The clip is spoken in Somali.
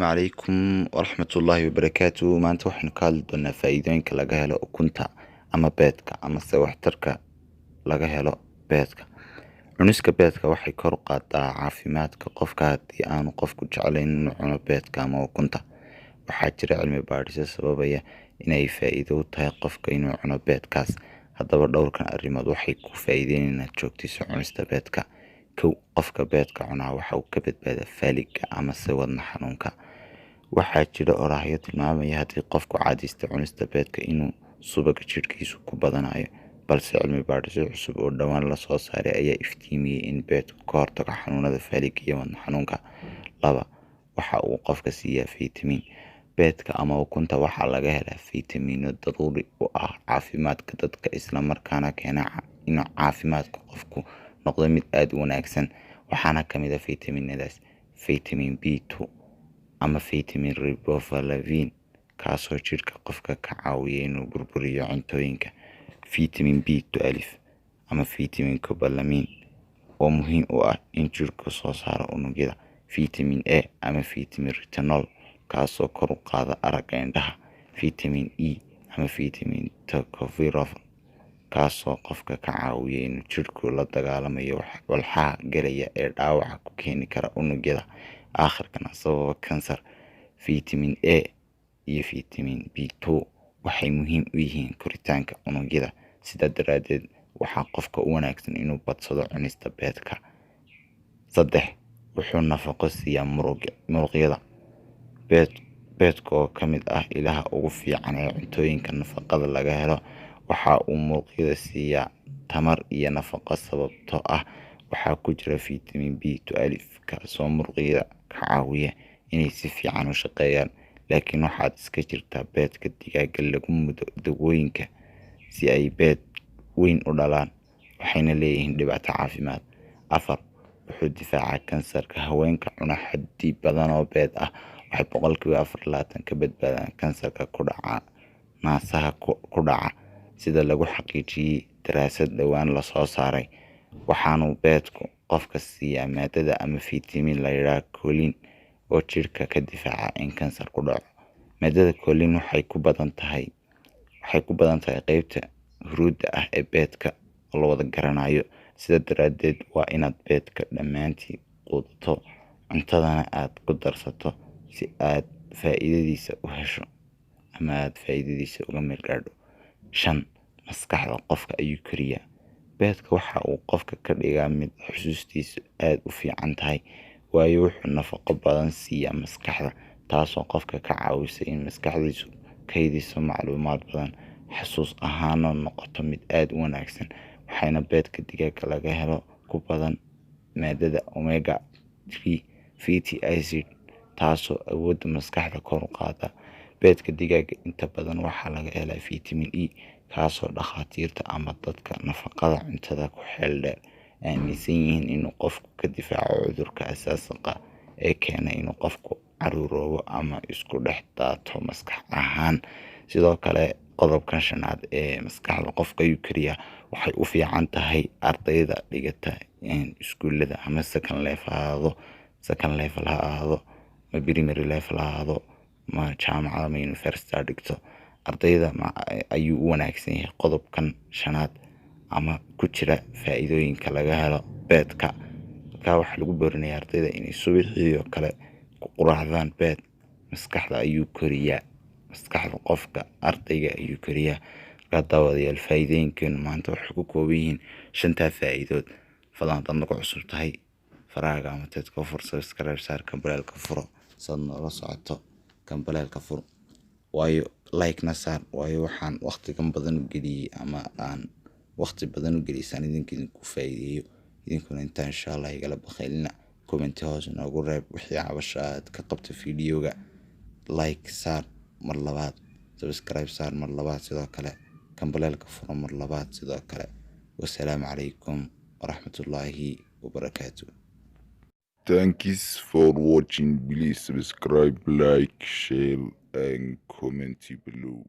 عليكم ورحمة الله وبركاته maanta waxaynu ka hadli doonaa faa'iidooyinka laga helo ukunta ama beedka ama se waxtarka laga helo beedka. Cuniska beedka waxay kor u qaadaa caafimaadka qofka haddii aanu qofku jeclayn inuu cuno beedka ama ukunta. Waxaa jira cilmi baadhisyo sababaya inay faa'iido u tahay qofka inuu cuno beedkaas. Haddaba dhowrkan arrimood waxay ku faa'iideynayaan inaad joogtiso cunista beedka. Kow, qofka beedka cunaa waxa uu ka badbaadaa faaligga ama se wadna xanuunka. Waxaa jira oraahyo tilmaamaya haddii qofku caadaysto cunista beedka inuu subagga jidhkiisu ku badanayo, balse cilmi baadhisyo cusub oo dhowaan la soo saaray ayaa iftiimiyey in beedku ka hortago xanuunada faaligga iyo wadna xanuunka. Laba, waxa uu qofka siiyaa faytamiin. Beedka ama ukunta waxaa laga helaa faytamiino daruuri u ah caafimaadka dadka, isla markaana keena inuu caafimaadka qofku noqdo mid aad u wanaagsan. Waxaana ka mid ah faytamiinadaas faytamiin B2 ama faytamiin riboflavin, kaasoo jidhka qofka ka caawiya inuu burburiyo cuntooyinka. Faytamiin B12 ama faytamiin cobalamin, oo muhiim u ah in jidhku soo saaro unugyada. Faytamiin A ama faytamiin retinol, kaasoo kor u qaada aragga indhaha. Faytamiin E ama faytamiin tocopherol, kaasoo qofka ka caawiya inuu jidhku la dagaallamayo walxaha galaya ee dhaawaca ku keeni kara unugyada, aakhirkana sababa kansar. Faytamiin A iyo faytamiin B2 waxay muhiim u yihiin koritaanka unugyada, sidaa daraaddeed waxaa qofka u wanaagsan inuu badsado cunista beedka. Saddex, wuxuu nafaqo siiyaa muruqyada. Beedka oo ka mid ah ilaha ugu fiican ee cuntooyinka nafaqada laga helo, waxa uu muruqyada siiyaa tamar iyo nafaqo sababtoo ah waxaa ku jira faytamiin B12, kaasoo muruqyada ka caawiya inay si fiican u shaqeeyaan. Laakiin waxaad iska jirtaa beedka digaagga lagu mudo dawooyinka si ay beed weyn u dhalaan, waxayna leeyihiin dhibaato caafimaad. Afar, wuxuu difaacaa kansarka. Haweenka cuna xaddi badan oo beed ah waxay boqolkiiba 24 ka badbaadaan kansarka ku dhaca naasaha ku dhaca, sida lagu xaqiijiyey daraasad dhowaan la soo saaray. Waxaanu beedku qofka siiyaa maadada ama faytamiin la yidhaahdo choline oo jidhka ka difaaca in kansar ku dhaco. Maadada choline waxay ku badan tahay qaybta huruudda ah ee beedka oo la wada garanayo. Sidaa daraaddeed waa inaad beedka dhammaantii quudato, cuntadana aad ku darsato si aad faa'iidadiisa u hesho ama aad faa'iidadiisa uga meel gaadho. 5, maskaxda qofka ayuu koriyaa. Beedka waxa uu qofka ka dhigaa mid xusuustiisu aad u fiican tahay, waayo wuxuu nafaqo badan siiyaa maskaxda, taasoo qofka ka caawisa in maskaxdiisu kaydiso macluumaad badan, xasuus ahaana noqoto mid aad u wanaagsan. Waxaana beedka digaagga laga helo ku badan maadada omega 3 fatty acid, taasoo awoodda maskaxda kor u qaada. Beedka digaagga inta badan waxaa laga helaa faytamiin E, kaasoo dhakhaatiirta ama dadka nafaqada cuntada ku xeel dheer aaminsan yihiin inuu qofku ka difaaco cudurka asaasiga ee keena inuu qofku caruuroobo ama isku dhex daato maskax ahaan. Sidoo kale, qodobkan shanaad ee maskaxda qofka ayuu koriyaa waxay u fiican tahay ardayda dhigata iskuullada ama second level ha ahaado ama primary level ha ahaado ama jaamacad ama university ha dhigto. Ardayda ayuu u wanaagsan yahay qodobkan shanaad ama ku jira faa'iidooyinka laga helo beedka. Marka waxaa lagu boorinayaa ardayda inay subaxii oo kale ku quraacdaan beed. Maskaxda ayuu koriyaa, maskaxda qofka ardayga ayuu koriyaa. Marka daawadayaal, faa'iidooyinkeenu maanta waxay ku kooban yihiin 5 faa'iidood. Fadlan haddaad nagu cusub tahay, faraaga ama teedka fur, subscribe saar, kambalaalka furo saad noola socoto. Kambalaalka fur waayo like na saar, waayo waxaan waqtigan badan u geliyey ama aan waqti badan u geliysan idinku faa'iideeyo. Idinkuna intaa insha Allah igala bakhaylina. Comment hoos noogu reeb wixii cabasho aad ka qabto fiidiyowga. Like saar mar labaad, subscribe saar mar labaad, sidoo kale kambalaalka furo mar labaad sidoo kale. Wassalaamu calaykum waraxmatullaahi wabarakaatuh. Thanks for watching. Please subscribe, like, share, and comment below.